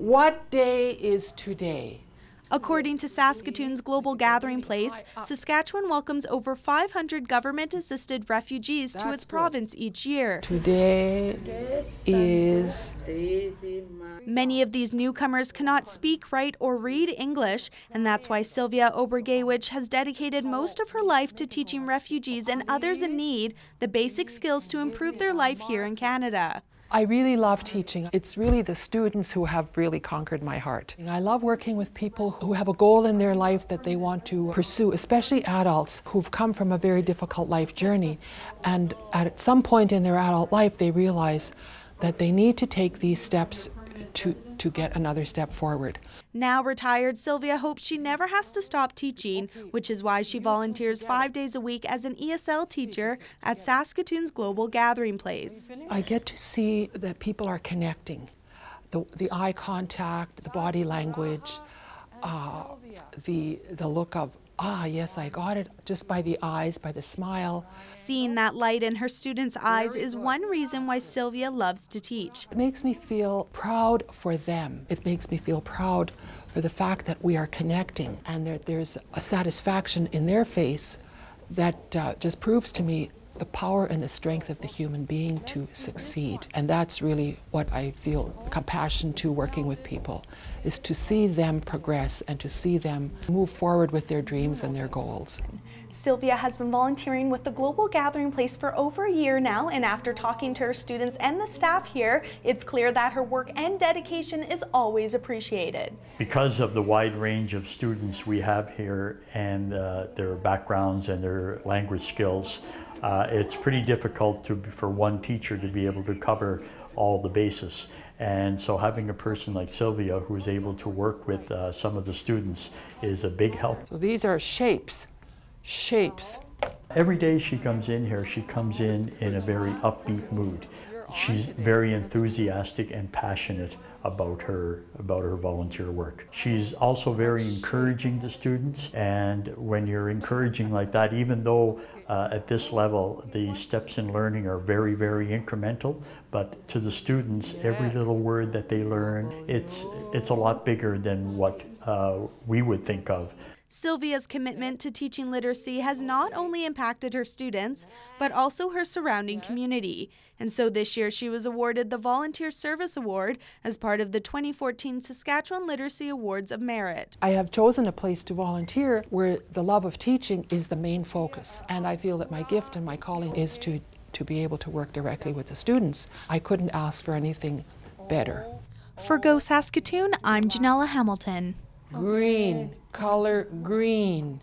What day is today? According to Saskatoon's Global Gathering Place, Saskatchewan welcomes over 500 government-assisted refugees to its province each year. Today is... Many of these newcomers cannot speak, write, or read English, and that's why Sylvia Obergewich has dedicated most of her life to teaching refugees and others in need the basic skills to improve their life here in Canada. I really love teaching. It's really the students who have really conquered my heart. I love working with people who have a goal in their life that they want to pursue, especially adults who've come from a very difficult life journey. And at some point in their adult life, they realize that they need to take these steps to get another step forward. Now retired, Sylvia hopes she never has to stop teaching, which is why she volunteers 5 days a week as an ESL teacher at Saskatoon's Global Gathering Place. I get to see that people are connecting. The eye contact, the body language, the look of, yes, I got it, just by the eyes, by the smile. Seeing that light in her students' eyes is one reason why Sylvia loves to teach. It makes me feel proud for them. It makes me feel proud for the fact that we are connecting and that there's a satisfaction in their face that just proves to me the power and the strength of the human being to succeed. And that's really what I feel compassion to working with people, is to see them progress and to see them move forward with their dreams and their goals. Sylvia has been volunteering with the Global Gathering Place for over a year now, and after talking to her students and the staff here, it's clear that her work and dedication is always appreciated. Because of the wide range of students we have here and their backgrounds and their language skills, it's pretty difficult for one teacher to be able to cover all the bases. And so having a person like Sylvia who is able to work with some of the students is a big help. So these are shapes. Every day she comes in here, she comes in a very upbeat mood. She's very enthusiastic and passionate about her volunteer work. She's also very encouraging to students, and when you're encouraging like that, even though at this level the steps in learning are very, very incremental, but to the students, every little word that they learn, it's a lot bigger than what we would think of. Sylvia's commitment to teaching literacy has not only impacted her students, but also her surrounding community. And so this year she was awarded the Volunteer Service Award as part of the 2014 Saskatchewan Literacy Awards of Merit. I have chosen a place to volunteer where the love of teaching is the main focus. And I feel that my gift and my calling is to be able to work directly with the students. I couldn't ask for anything better. For Go Saskatoon, I'm Janella Hamilton. Green, color green.